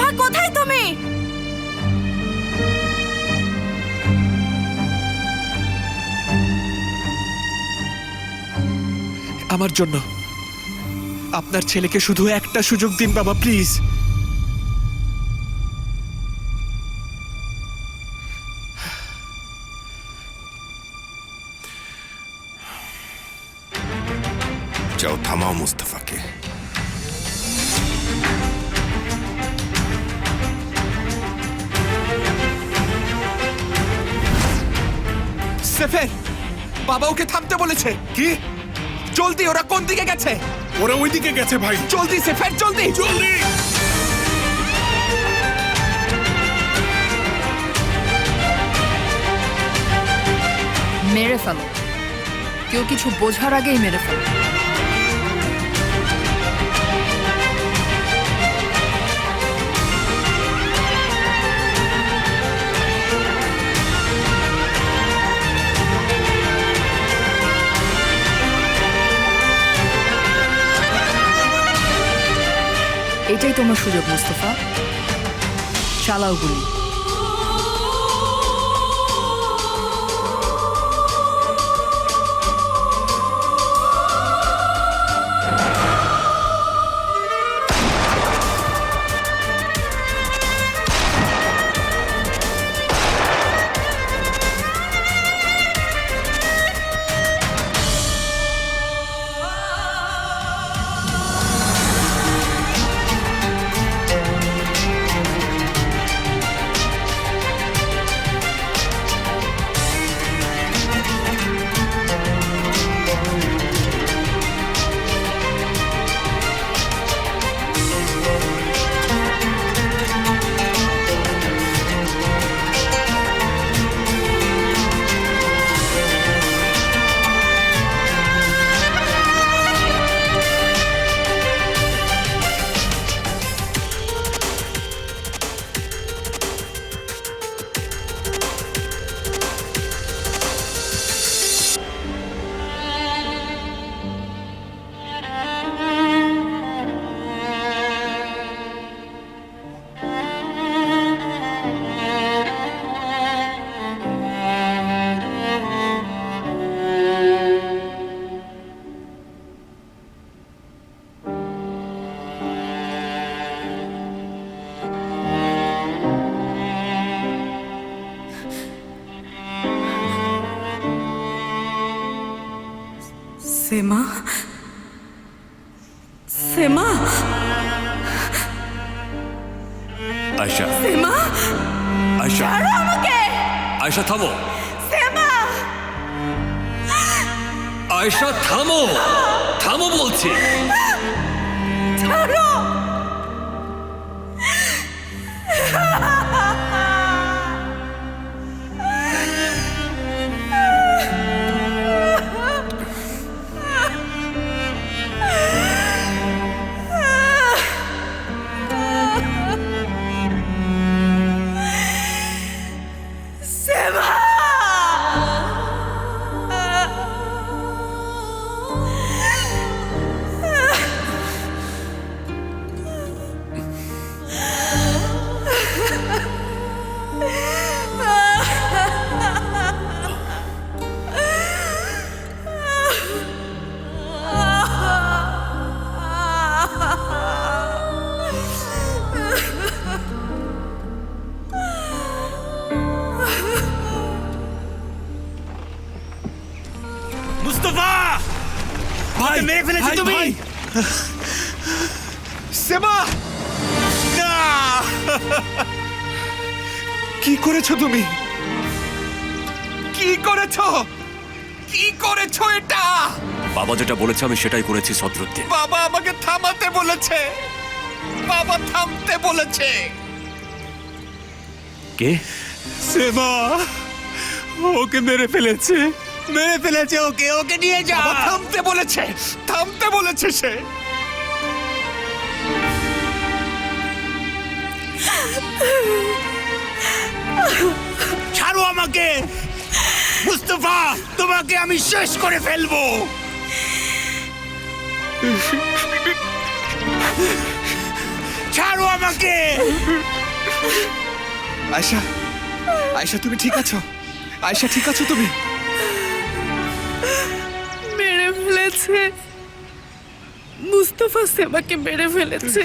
সেমা কোথায় তুমি? আমার জন্য আপনার ছেলেকে শুধু একটা সুযোগ দিন বাবা, প্লিজ। যাও, থামাও মুস্তাফাকে। সেফের, বাবা ওকে থামতে বলেছে। কি? জলদি, ওরা কোন দিকে গেছে? ওরা ওইদিকে গেছে ভাই। জলদি সেফের, জলদি জলদি। মেরে ফেলো, কেউ কিছু বোঝার আগেই মেরে ফেলো। এটাই তোমার সুযোগ মুস্তাফা, চালাও গুলি। সেমা, সেমা, আয়শা, সেমা, আয়শা, ছাড়ো আমাকে। আয়শা থামো, সেমা, আয়শা থামো, থামো বলছি। ছাড়ো। সেমা, মুস্তাফা, ভাই মেরে ফেলেছো তুমি। সেমা, না! কি করেছো তুমি? কি করেছো? কি করেছো এটা? বাবা যেটা বলেছে আমি সেটাই করেছি সদরুদ্দিন। বাবা আমাকে থামাতে বলেছে। বাবা থামতে বলেছে। কে? সেমা ওকে মেরে ফেলেছে, মেরে ফেলেছে ওকে। ওকে নিয়ে যা। বাবা থামতে বলেছে, থামতে বলেছে সে। ছাড়ো আমাকে মুস্তাফা, তোমাকে আমি শেষ করে ফেলবো। ছাড়ো আমাকে। আয়শা, আয়শা তুমি ঠিক আছো? আয়শা ঠিক আছো তুমি? মেরে ফেলেছে মুস্তফা, সেমাকে মেরে ফেলেছে।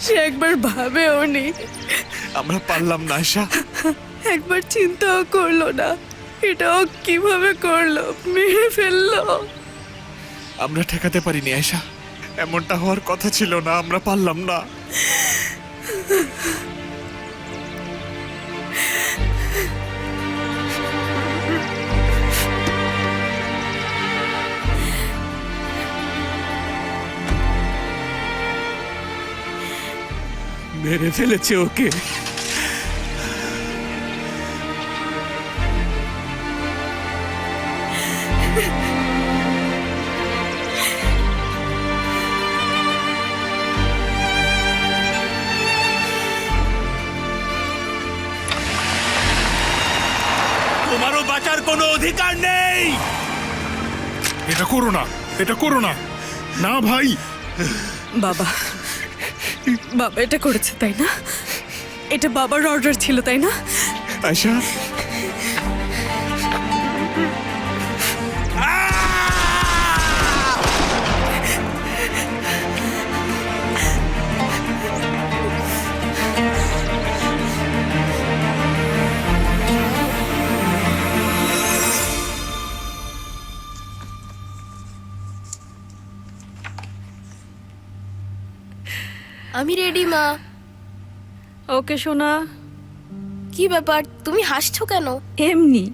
সে একবার ভাবেও নি, আমরা পারলাম না আয়শা। একবার চিন্তাও করলো না এটাও কিভাবে করলো, মেরে ফেললো। আমরা ঠেকাতে পারিনি আয়শা, এমনটা হওয়ার কথা ছিল না, আমরা পারলাম না। মেরে ফেলেছে ওকে। তোমারও বাঁচার কোনো অধিকার নেই। এটা করো না, এটা করো না। না ভাই, বাবা, বাবা এটা করেছে তাই না? এটা বাবার অর্ডার ছিল তাই না? আয়শা, আমি রেডি মা। ওকে সোনা। কি ব্যাপার, তুমি হাসছো কেন? এমনি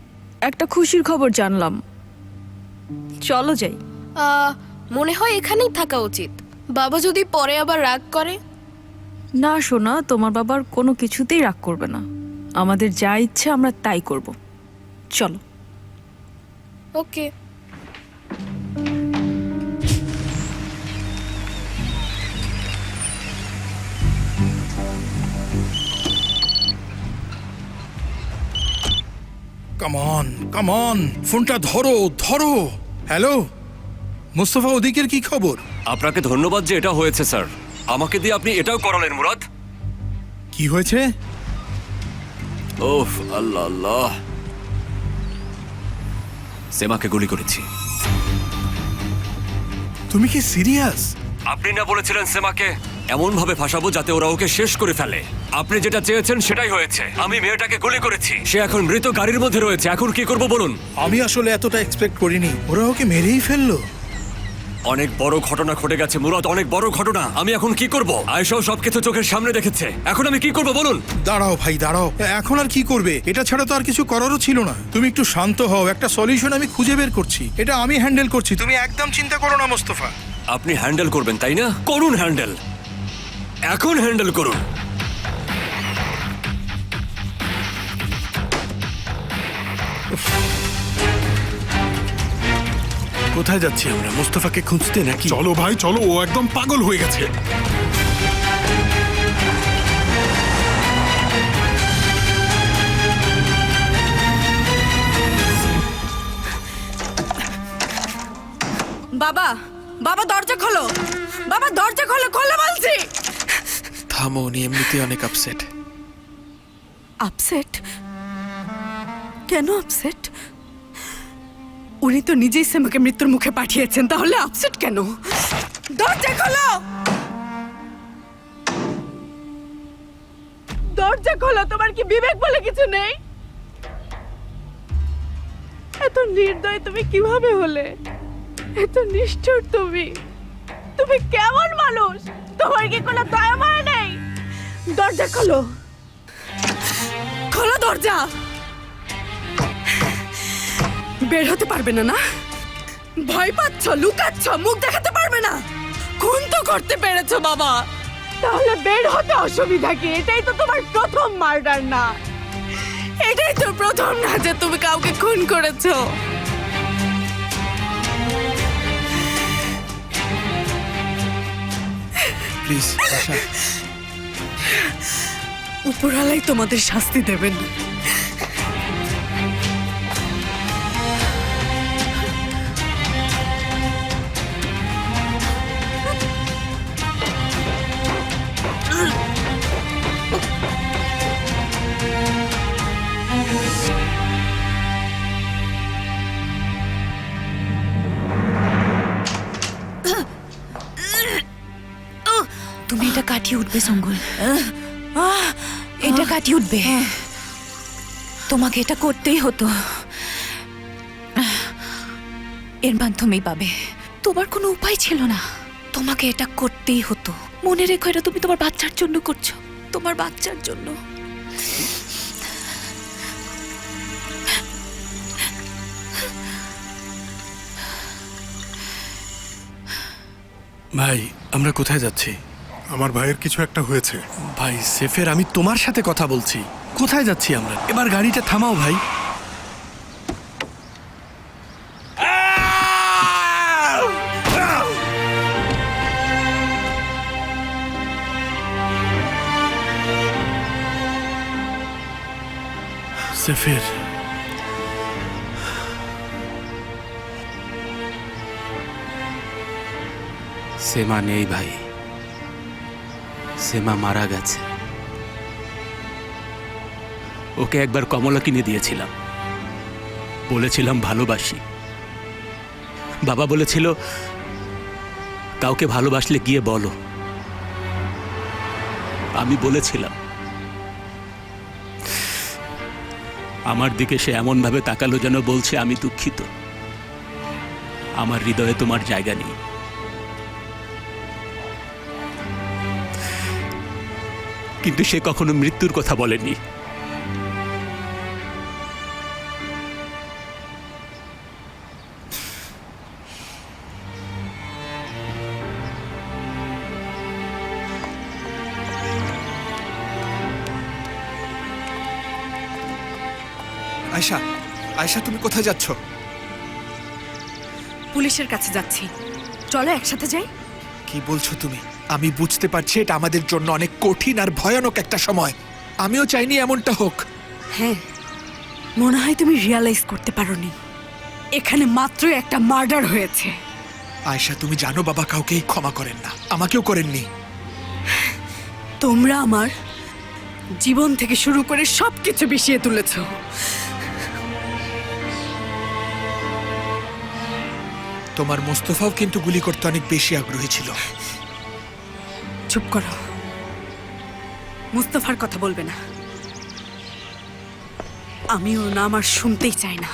একটা খুশির খবর জানলাম, চলো যাই। মনে হয় এখানেই থাকা উচিত। বাবা যদি পরে আবার রাগ করে। না সোনা, তোমার বাবার কোনো কিছুতেই রাগ করবে না। আমাদের যা ইচ্ছে আমরা তাই করব, চলো। ওকে। কাম অন, ফোনটা ধরো ধরো। হ্যালো মুস্তফা, ওদিকের কি খবর? আপনাকে ধন্যবাদ যে এটা হয়েছে স্যার। আমাকে দিয়ে আপনি এটাও করালেন মুরাদ। কি হয়েছে? ওফ আল্লাহ আল্লাহ, সেমাকে গুলি করেছি। তুমি কি সিরিয়াস? আপনি না বলেছিলেন সেমাকে এমন ভাবে ফাঁসাবো যাতে ওরা ওকে শেষ করে ফেলে। আপনি যেটা চেয়েছেন সেটাই হয়েছে। আমি মেয়েটাকে গুলি করেছি, সে এখন মৃত গাড়ির মধ্যে রয়েছে। এখন কি করব বলুন? আমি আসলে এতটা এক্সপেক্ট করিনি। ওরা ওকে মেরেই ফেললো। অনেক বড় ঘটনা ঘটে গেছে মুরাদ, অনেক বড় ঘটনা। আমি এখন কি করব? আয়েশাও সবকিছু চোখের সামনে দেখেছে। এখন আমি কি করব বলুন? দাঁড়াও ভাই দাঁড়াও, এখন আর কি করবে? এটা ছাড়া তো আর কিছু করারও ছিল না। তুমি একটু শান্ত হও, একটা সলিউশন আমি খুঁজে বের করছি। এটা আমি হ্যান্ডেল করছি, তুমি একদম চিন্তা করো না মোস্তফা। আপনি হ্যান্ডেল করবেন তাই না? করুন হ্যান্ডেল, এখন হ্যান্ডেল করুন। কোথায় যাচ্ছি আমরা? মুস্তফাকে খুঁজতে নাকি? চলো ভাই চলো, ও একদম পাগল হয়ে গেছে। বাবা, বাবা দরজা খোলো, বাবা দরজা খোলো, খোলো বলছি। থামো, উনি এমনিতে অনেক আপসেট। আপসেট? কেন আপসেট? উনি তো নিজেই সেমাকে মৃত্যুর মুখে পাঠিয়েছেন, তাহলে আপসেট কেন? দরজা খোলো, দরজা খোলো। তোমার কি বিবেক বলে কিছু নেই? এত নির্দয় তুমি কিভাবে হলে? এত নিষ্ঠুর তুমি। তুমি কেমন মানুষ? তোমার কি কোনো দয়া মায়া নেই? দরজা খোলো, খোলো দরজা। বের হতে পারবে না? না ভয় পাচ্ছ, লুকাচ্ছ, মুখ দেখাতে পারবে না? খুন তো করতে পেরেছো বাবা, তাহলে বের হতে অসুবিধা কি? এটাই তো তোমার প্রথম মার্ডার না? এটাই তো প্রথম না যে তুমি কাউকে খুন করেছো। প্লিজ আয়শা, উপরওয়ালাই তোমাদের শাস্তি দেবেন। কাটিয়ে উঠবে সঙ্গুল, এটা কাটিয়ে উঠবে। তোমাকে এটা করতেই হতো, এর মাধ্যমেই পাবে। তোমার কোনো উপায় ছিল না, তোমাকে এটা করতেই হতো। মনে রেখো, এটা তুমি তোমার বাচ্চার জন্য করছো, তোমার বাচ্চার জন্য। ভাই আমরা কোথায় যাচ্ছি? আমার ভাইয়ের কিছু একটা হয়েছে। ভাই সেফের, আমি তোমার সাথে কথা বলছি। কোথায় যাচ্ছি আমরা? এবার গাড়িটা থামাও ভাই। সেফের, সেমা নেই ভাই, সেমা মারা গেছে। ওকে একবার কমলা কিনে দিয়েছিলাম, বলেছিলাম ভালোবাসি। বাবা বলেছিল কাউকে ভালোবাসলে গিয়ে বলো। আমি বলেছিলাম। আমার দিকে সে এমন ভাবে তাকালো যেন বলছে আমি দুঃখিত, আমার হৃদয়ে তোমার জায়গা নেই। কিন্তু সে কখনো মৃত্যুর কথা বলেনি। আয়শা, আয়শা তুমি কোথায় যাচ্ছ? পুলিশের কাছে যাচ্ছি, চলো একসাথে যাই। কি বলছো তুমি? আমি বুঝতে পারছি এটা আমাদের জন্য অনেক কঠিন আর ভয়ানক একটা সময়। আমিও চাইনি এমনটা হোক। হ্যাঁ, মনে হয় তুমি রিয়ালাইজ করতে পারোনি, এখানে মাত্র একটা মার্ডার হয়েছে। আয়শা তুমি জানো বাবা কাউকেই ক্ষমা করেন না, আমাকেও করেননি। তোমরা আমার জীবন থেকে শুরু করে সবকিছু বিষিয়ে তুলেছ। তোমার মোস্তফাও কিন্তু গুলি করতে অনেক বেশি আগ্রহী ছিল। চুপ করো, মুস্তফার কথা বলবে না। আমি ওর নাম আর শুনতেই চাই না।